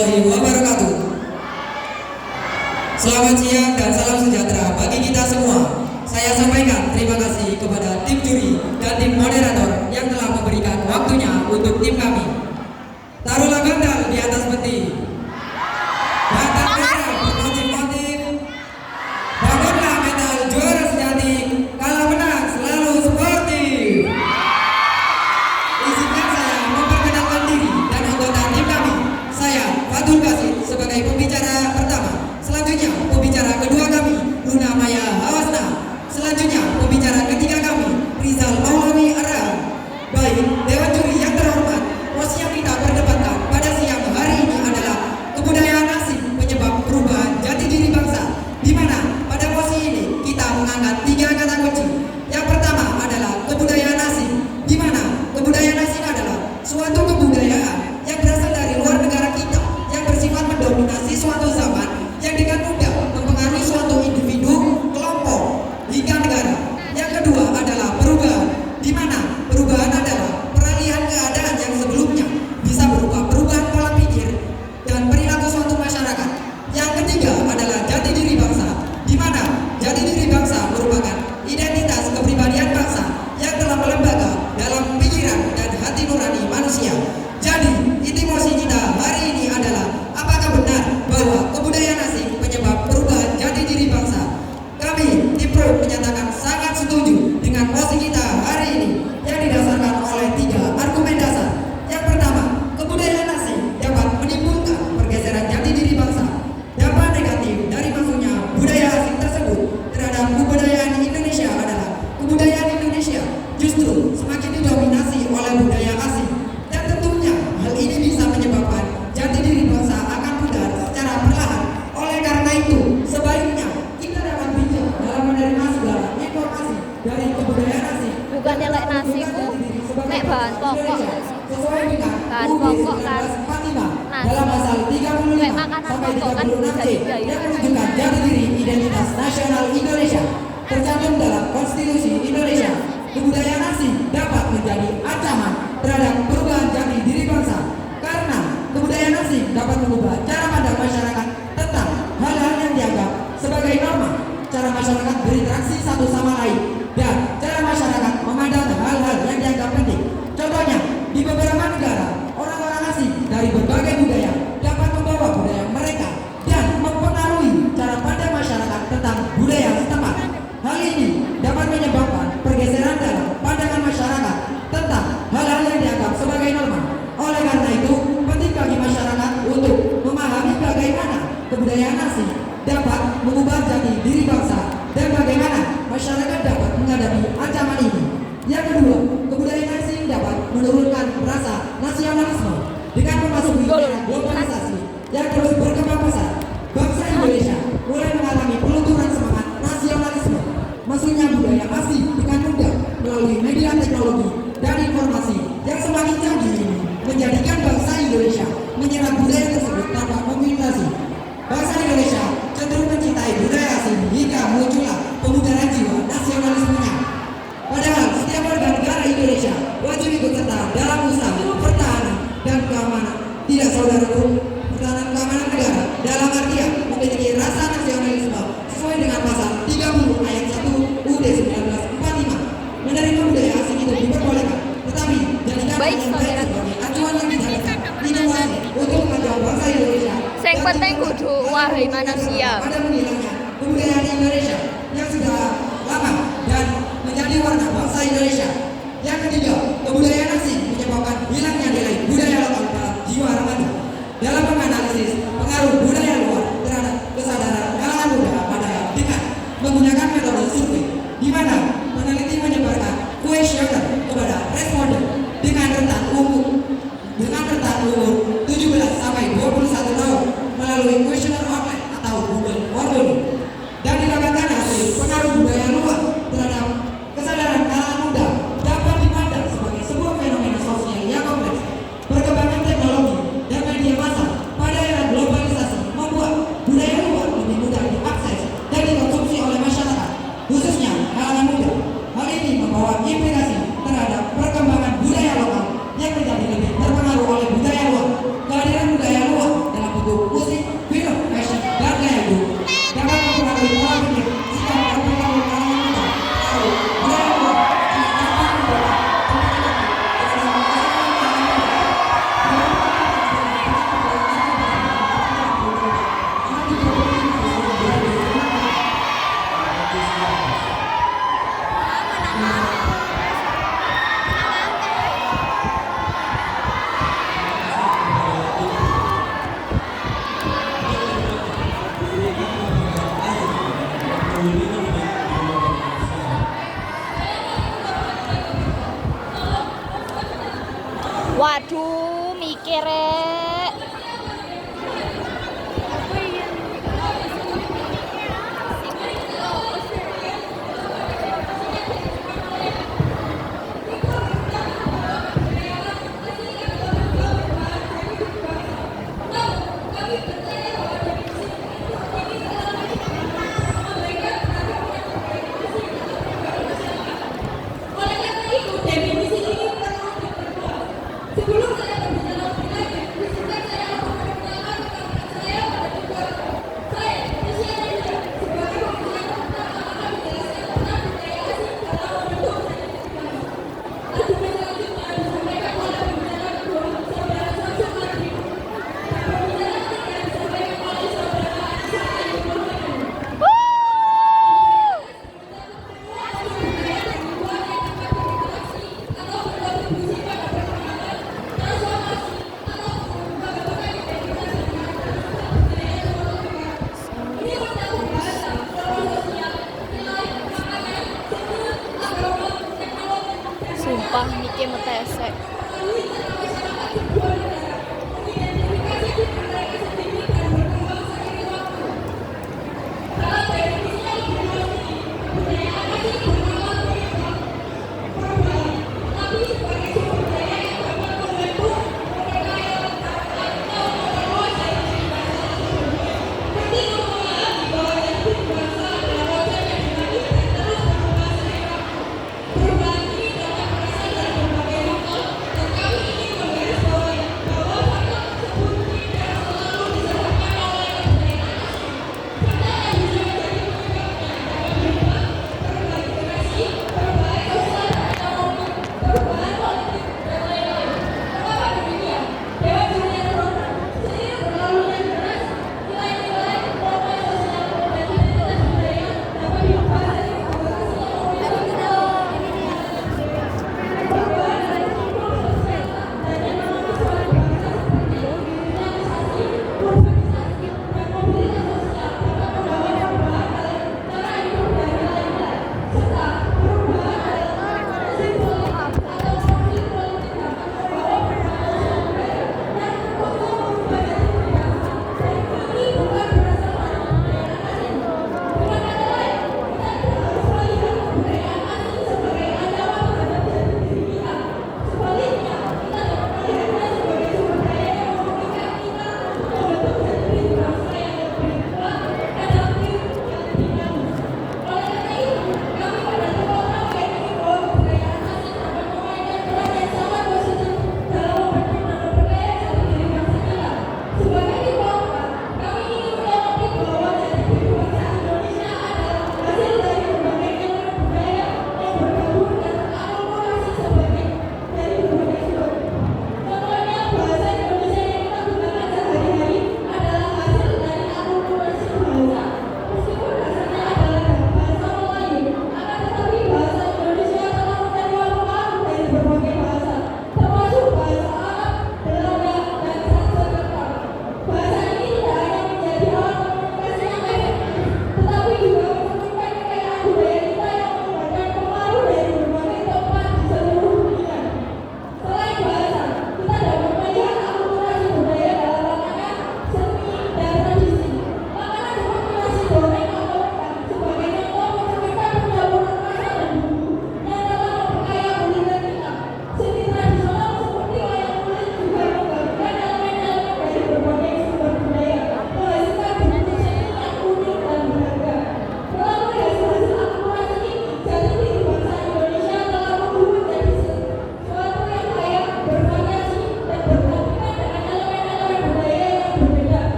warahmatullahi wabarakatuh. Selamat siang dan salam sejahtera bagi kita semua. Saya sampaikan terima kasih kepada tim juri dan tim moderator yang telah memberikan waktunya untuk tim kami. Taruhlah bantal di atas peti. Bantal merah bermotif-motif. Bangunlah mental juara sejati. Kalau menang selalu sportif. Izinkan saya memperkenalkan diri dan anggota tim kami. Saya Fatul Basit sebagai pembicara pertama. Selanjutnya pembicara kedua kami Luna Maya Hawasna. Selanjutnya pembicara ketiga kami Rizal Maulani Ara. Baik Dewan Juri yang terhormat, posisi yang kita perdebatkan pada siang hari ini adalah kebudayaan asing penyebab perubahan jati diri bangsa, di mana pada posisi ini kita mengangkat 3 kata kunci. Yang pertama adalah kebudayaan asing, di mana kebudayaan asing adalah suatu kebudayaan yang berasal dari luar negara kita yang bersifat mendominasi suatu zaman yang dengan mudah mempengaruhi suatu individu, kelompok, hingga negara. Yang kedua adalah perubahan, di mana perubahan adalah peralihan keadaan yang sebelumnya bisa berupa perubahan pola pikir dan perilaku suatu masyarakat. Yang ketiga adalah jati diri bangsa, di mana jati diri bangsa merupakan identitas kepribadian bangsa yang telah melembaga dalam pikiran dan hati nurani manusia. Jadi, intimasi kita hari ini adalah apakah benar bahwa kebudayaan asing penyebab perubahan jati diri bangsa? Kami di Pro menyatakan sangat setuju dengan posisi kita hari ini yang didasarkan oleh 3 argumen dasar. Yang pertama, kebudayaan asing dapat menimbulkan pergeseran jati diri bangsa. Dampak negatif dari masuknya budaya asing tersebut terhadap kebudayaan Indonesia adalah kebudayaan Indonesia justru semakin didominasi oleh budaya asing, dan tentunya hal ini bisa menyebabkan jati diri bangsa akan pudar secara perlahan. Oleh karena itu, sebaiknya kita dapat bijak dalam menerima segala informasi dari kebudayaan asing. Bukannya lek nasiku nek bahan pokok Sesuai dengan bahan UUD pokok kan 1945 dalam pasal 35 Nek makanan sampai pokok kan 36 C bisa dibayar. yang menunjukkan jati diri identitas nasional Indonesia tercantum dalam Konstitusi Indonesia. Kebudayaan asing dapat menjadi ancaman terhadap perubahan jati diri bangsa karena kebudayaan asing dapat mengubah cara pandang masyarakat tentang hal-hal yang dianggap sebagai norma, cara masyarakat berinteraksi satu sama lain, dan cara masyarakat memandang hal-hal yang dianggap penting. Contohnya, di beberapa negara, orang-orang asing dari berbagai budaya dapat membawa budaya mereka dan mempengaruhi cara pandang masyarakat tentang budaya setempat. Hal ini dapat menyebabkan pergeseran dalam pandangan masyarakat tentang hal-hal yang dianggap sebagai norma. Oleh karena itu, penting bagi masyarakat untuk memahami bagaimana kebudayaan asing dapat mengubah jati diri bangsa dan bagaimana masyarakat dapat menghadapi ancaman ini. Yang kedua, kebudayaan asing dapat menurunkan rasa nasionalisme dengan memasuki era globalisasi yang terus berkembang pesat. Bangsa Indonesia mulai mengalami pelunturan semangat nasionalisme. Masuknya budaya asing dengan mudah melalui media teknologi dan informasi yang semakin canggih ini menjadikan bangsa Indonesia menyerap budaya tersebut tanpa komunikasi. Bangsa Indonesia cenderung mencintai budaya asing hingga muncullah pemudaran jiwa nasionalismenya. Padahal setiap warga negara Indonesia wajib ikut serta dalam usaha pertahanan dan keamanan. Tidak saudaraku, pertahanan keamanan negara dalam artian memiliki rasa nasionalisme sesuai dengan pasal 30 ayat 1 UUD 1945. Menerima budaya asing itu diperbolehkan, tetapi jadikan Baik, yang baik saudara. sebagai acuan yang dijadikan inovasi untuk kemajuan bangsa Indonesia. Sing penting kudu warai manusia. Pada menghilangnya kebudayaan Indonesia yang sudah lama dan menjadi warna bangsa Indonesia. Yang ketiga, kebudayaan asing menyebabkan hilangnya nilai budaya lokal dalam jiwa remaja. Dalam menganalisis pengaruh budaya luar terhadap kesadaran kalangan muda pada dengan menggunakan metode survei, di mana peneliti menyebarkan kuesioner kepada responden dengan rentang umur 17 sampai 21 tahun melalui kuesioner online atau Google Form, dan didapatkan hasil pengaruh budaya luar terhadap kesadaran kalangan muda musik, film, fashion, dan lain-lain. Dapat mempengaruhi pola pikir, sikap, dan perilaku kalangan kita. Lalu, budaya luar, tidak dapat membuat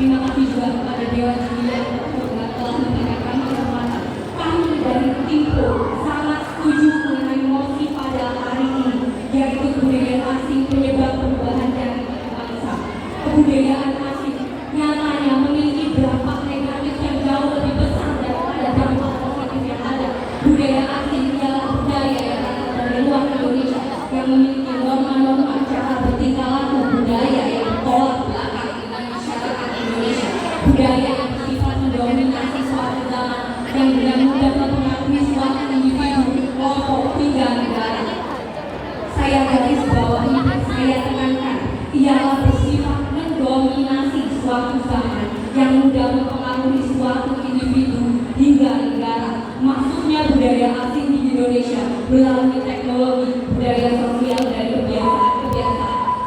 Terima kasih juga kepada Dewan Juri yang telah memberikan kami kesempatan. Kami dari tim Pro sangat setuju mengenai mosi pada hari ini, yaitu kebudayaan asing penyebab perubahan dari bangsa. Kebudayaan asing nyatanya memiliki dampak negatif yang jauh lebih besar daripada dampak positif yang ada. Budaya asing ialah budaya yang datang dari luar Indonesia yang memiliki norma-norma cara bertingkah laku budaya yang bertolak belakang dengan masyarakat Indonesia. Budaya yang bersifat mendominasi suatu zaman yang dengan mudah mempengaruhi suatu individu, kelompok hingga negara. Saya garis bawahi, saya tekankan, ialah bersifat mendominasi suatu zaman yang mudah mempengaruhi suatu individu hingga negara. Maksudnya budaya asing di Indonesia melalui teknologi, budaya sosial dan kebiasaan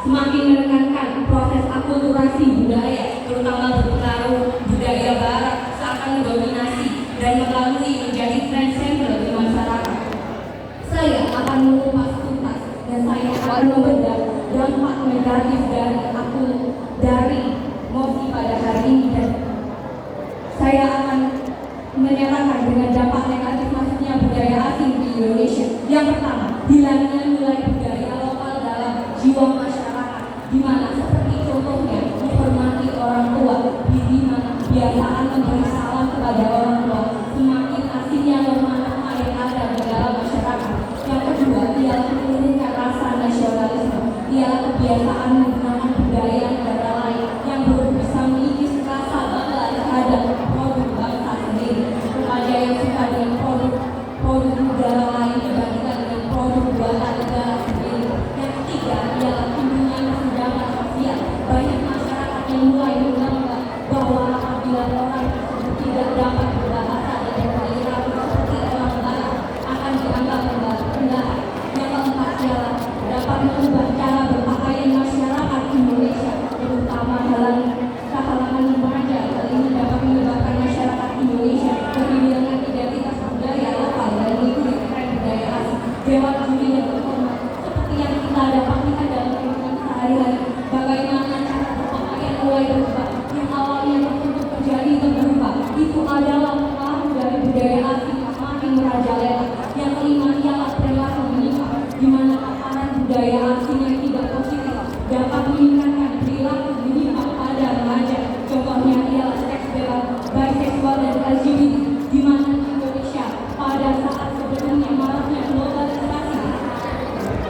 semakin menekankan proses akulturasi budaya, terutama berpengaruh budaya barat seakan mendominasi dan melalui menjadi trend center di masyarakat. Saya akan mengupas tuntas dan saya akan membedah dampak negatif dari mosi pada hari ini, dan saya akan menyatakan dengan dampak negatif masuknya budaya asing di Indonesia. Yang pertama, hilangnya nilai budaya lokal dalam jiwa masyarakat, di mana seperti contohnya menghormati orang tua, di mana kebiasaan memberi salam kepada orang tua, semakin asingnya norma-norma yang ada di dalam masyarakat. Yang kedua, ialah menurunkan rasa nasionalisme, ialah kebiasaan menggunakan budaya negara lain yang belum bisa mengikis rasa bangga terhadap produk bangsa sendiri. Kepada yang suka dengan produk negara lain dibandingkan dengan produk buatan negara sendiri. Yang ketiga ialah tumbuhnya kesenjangan sosial. Banyak masyarakat yang mulai menganggap bahwa apabila orang tersebut tidak dapat berbahasa dan berperilaku seperti orang barat akan dianggap rendahan. Yang keempat ialah dapat mengubah cara berpakaian masyarakat Indonesia, terutama dalam kalangan remaja. Hal ini dapat menyebabkan masyarakat Indonesia kehilangan identitas budaya lokal dan mengikuti tren budaya asing. Dewan Juri yang terhormat, seperti yang kita dapat lihat dalam kehidupan sehari-hari, bagaimana cara berpakaian mulai berubah. Yang awalnya tertutup menjadi terbuka, itu adalah pengaruh dari budaya asing yang makin merajalela. Yang kelima ialah perilaku menyimpang, di mana paparan budaya asing yang tidak positif dapat meningkatkan perilaku menyimpang pada remaja. Contohnya ialah seks bebas, biseksual dan LGBT, di mana di Indonesia pada saat sebelumnya maraknya globalisasi,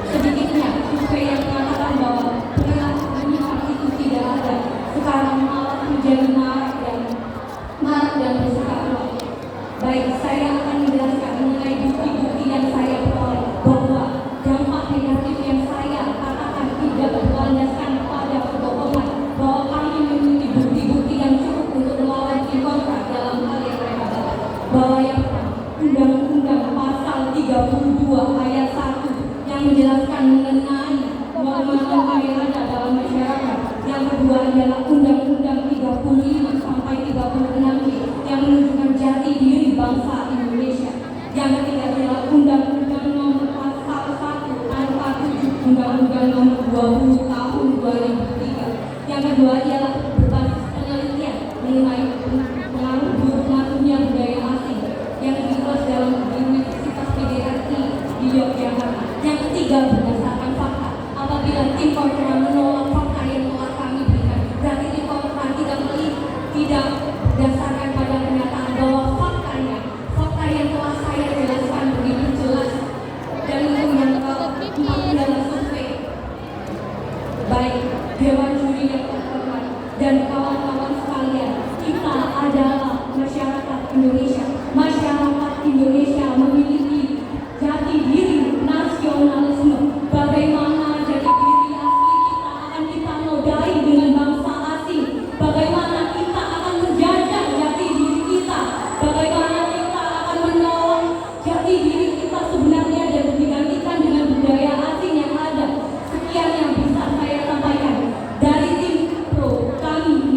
sedikitnya survei yang mengatakan bahwa perilaku menyimpang itu tidak ada, sekarang malah menjadi marak dan bersikap kuat. Baik, saya akan menjelaskan mengenai bukti-bukti yang saya peroleh bahwa dampak negatif yang saya katakan tidak berlandaskan pada kebohongan, bahwa kami memiliki bukti-bukti yang cukup untuk melawan kontra dalam hal yang mereka bawa. Bahwa yang pertama, Undang-Undang Pasal 32 Ayat 1 yang menjelaskan mengenai norma-norma yang ada dalam masyarakat. Yang kedua adalah Undang-Undang 35 sampai 36 yang menunjukkan jati diri bangsa Indonesia. Yang ketiga adalah Undang-Undang Nomor Pasal 1 Angka 7 Undang-Undang Nomor 20 Tahun 2003. Yang kedua ialah berbasis penelitian mengenai pengaruh buruk masuknya budaya asing yang diulas dalam Universitas PGRI di Yogyakarta. Yang ketiga berdasarkan fakta. Apabila tim kontra menolak fakta yang telah kami berikan, berarti tim kontra tidak berdasarkan pada pernyataan bahwa fakta yang telah saya jelaskan begitu jelas. Dan untuk yang keempat adalah survei. Baik, Dewan Juri yang terhormat dan kawan-kawan sekalian, kita adalah masyarakat Indonesia. Masyarakat Indonesia memiliki jati diri nasionalisme. Bagaimana jati diri asli kita akan kita nodai dengan bangsa asing? Bagaimana kita akan menjajah jati diri kita? Bagaimana kita akan menolak jati diri kita sebenarnya dan digantikan dengan budaya asing yang ada? Sekian yang bisa saya sampaikan. Dari tim Pro, kami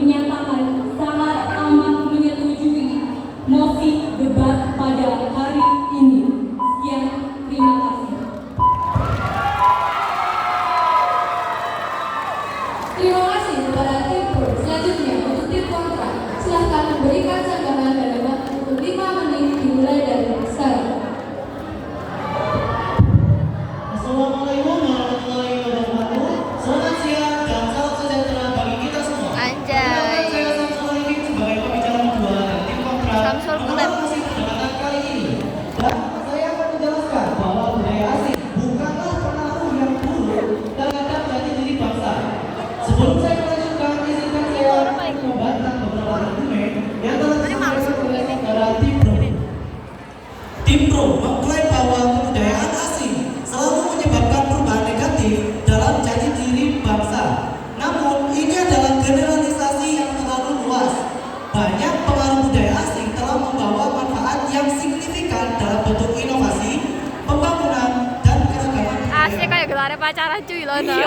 upacara cuy loh. Iya.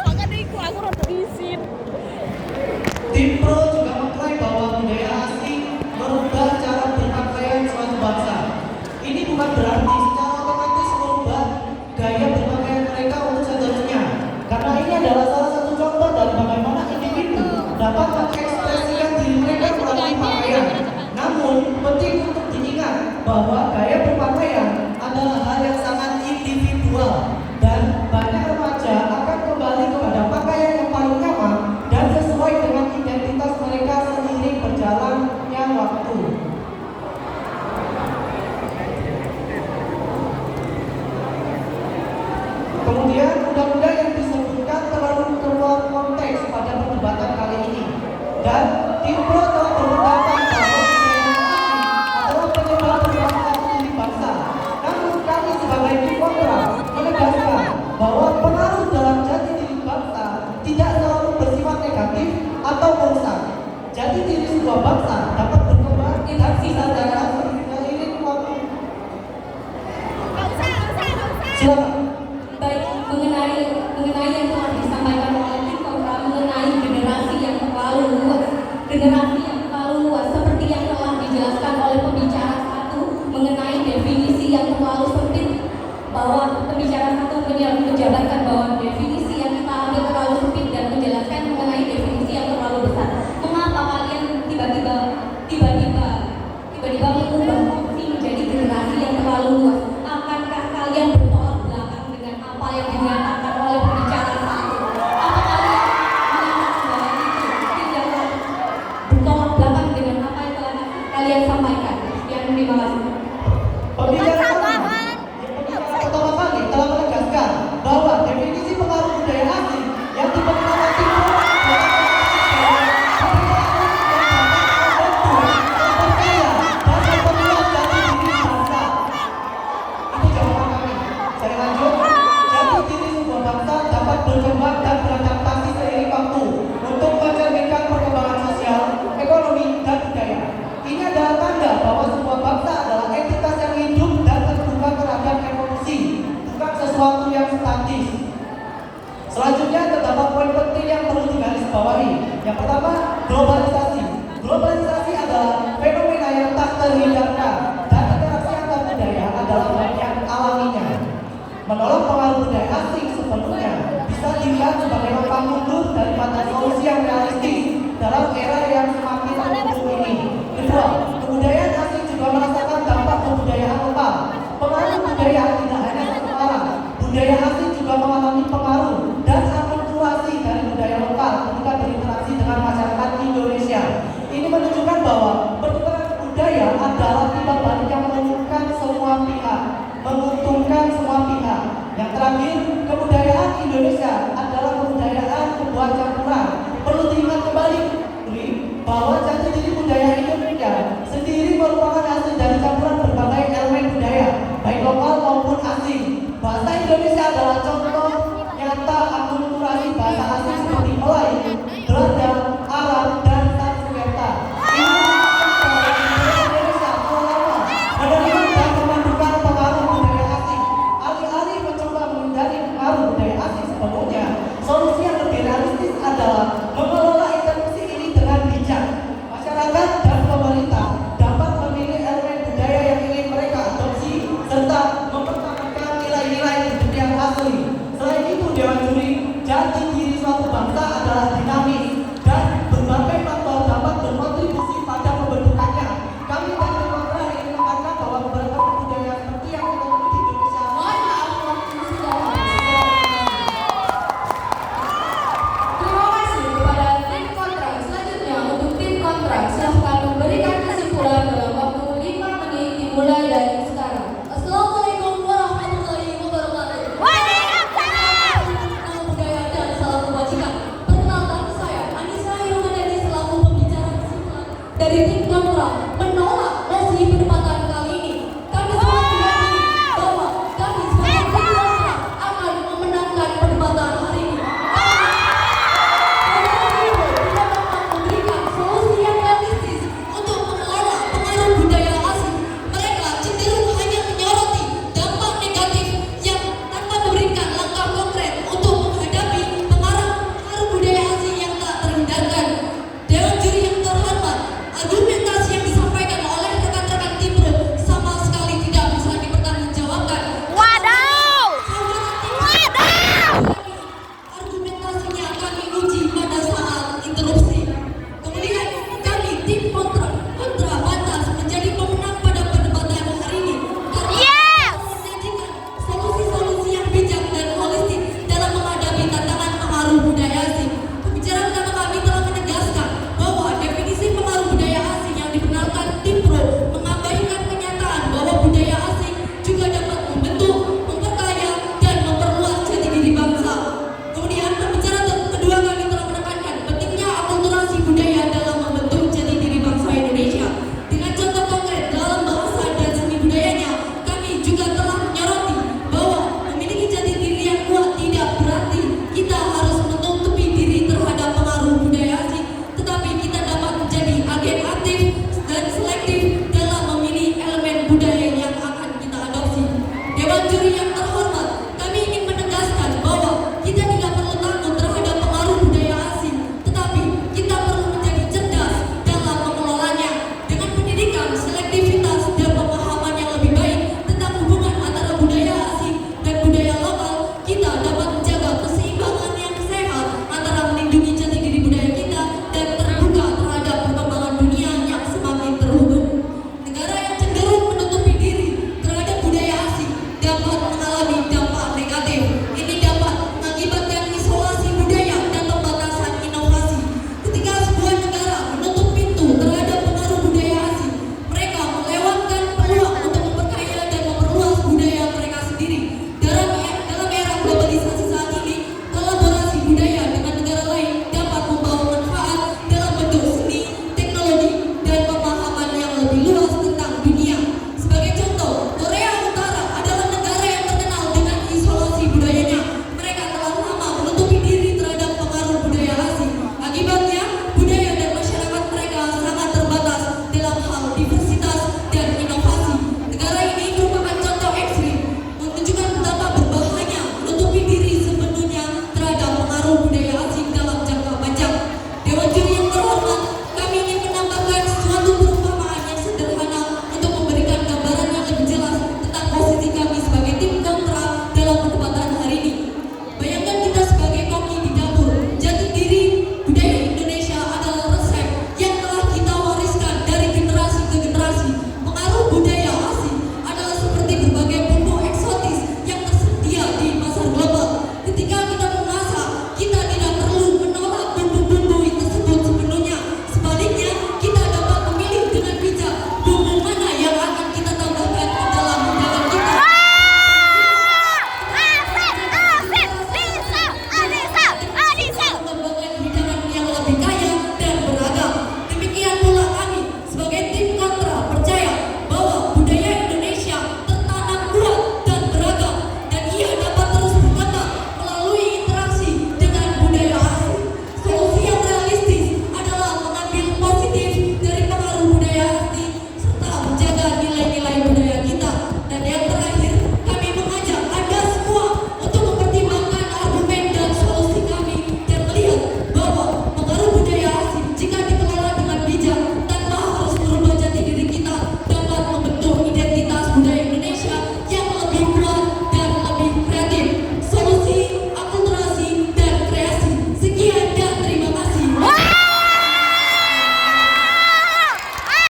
Makanya aku rada izin. Tim Pro juga mengklaim bahwa budaya asing merubah cara berpakaian suatu bangsa. Ini bukan berarti secara otomatis merubah gaya berpakaian mereka untuk seterusnya. Karena ini adalah salah satu contoh dari bagaimana individu dapat mengekspresikan diri mereka melalui pakaian. Namun, penting untuk diingat bahwa gaya berpakaian adalah hal yang sangat individual dan banyak remaja akan kembali kepada pakaian yang paling nyaman dan sesuai dengan identitas mereka seiring berjalannya waktu. Kemudian undang-undang yang disebutkan terlalu keluar konteks pada perdebatan kali ini, dan tim pro telah berpendapat bahwa adalah penyebab permasalahan diri bangsa. Namun kami sebagai tim kontra menegaskan bahwa pengaruh dalam jati diri bangsa tidak selalu bersifat negatif atau merusak. Jati diri sebuah bangsa dapat berkembang dan disadari seiring waktu. Silakan. Baik, mengenai yang telah disampaikan oleh tim kontra mengenai generasi yang terlalu luas seperti yang telah dijelaskan oleh pembicara satu mengenai definisi yang terlalu sempit, bahwa pembicara satu menjabarkan bahwa definisi yang kita ambil terlalu sempit dan menjelaskan mengenai definisi yang terlalu besar. Mengapa kalian tiba-tiba mengubah opsi menjadi generasi yang terlalu luas? Akankah kalian bertolak belakang dengan apa yang dinyatakan oleh pembicara satu? Apa kalian menyatakan bahwa itu tidaklah bertolak belakang dengan apa yang telah kalian sampaikan? Sekian, terima kasih. Pembicara pertama kali telah menegaskan bahwa definisi pengaruh budaya asing yang diperkenalkan tim pro berkembang dan beradaptasi seiring waktu untuk mencerminkan perkembangan sosial, ekonomi, dan budaya. Ini adalah tanda bahwa sebuah bangsa adalah entitas yang hidup dan terbuka terhadap evolusi, bukan sesuatu yang statis. Selanjutnya terdapat poin penting yang perlu digarisbawahi. Yang pertama, globalisasi. Globalisasi adalah fenomena yang tak terhindarkan dan interaksi antar budaya adalah bagian alaminya. Menolak pengaruh budaya asing sepenuhnya bisa dilihat sebagai langkah mundur daripada solusi yang realistis dalam era yang semakin berkembang ini. Kedua, kebudayaan asing juga merasakan dampak kebudayaan lokal. Pengaruh budaya tidak hanya satu arah. Budaya asing juga mengalami pengaruh dan akulturasi dari budaya lokal ketika berinteraksi dengan masyarakat Indonesia. Ini menunjukkan bahwa pertukaran budaya adalah timbal balik yang menguntungkan semua pihak. Yang terakhir, kebudayaan Indonesia adalah kebudayaan sebuah campuran. Perlu diingat kembali bahwa jati diri budaya Indonesia sendiri merupakan hasil dari campuran berbagai elemen budaya, baik lokal maupun asing. Bahasa Indonesia adalah contoh nyata akulturasi bahasa asing seperti Melayu, Belanda, Arab, dan Sanskerta. Indonesia telah lama menerima dan memandukan pengaruh budaya asing. Alih-alih mencoba menghindari pengaruh budaya asing sepenuhnya, solusi yang lebih realistis adalah mengelola interaksi ini dengan bijak. Masyarakat dan pemerintah dapat memilih elemen budaya yang ingin mereka adopsi serta mempertahankan nilai-nilai hidup yang asli. Selain itu, Dewan Juri, jati diri suatu bangsa adalah dinamis dan berbagai faktor dapat berkontribusi pada pembentukannya. Kami dan Demokrat ingin mengatakan bahwa beberapa budaya seperti yang kita temui di Indonesia. Mohon maaf, waktu sudah habis. Terima kasih kepada tim kontra. Selanjutnya untuk tim kontra, silahkan memberikan kesimpulan dalam waktu 5 menit dimulai dari sekarang. Assalamualaikum warahmatullahi wabarakatuh. Waalaikumsalam. Nama budaya dan salam kebajikan. Perkenalkan saya Anissa Hiromadani selaku pembicara kesimpulan dari tim kontra menolak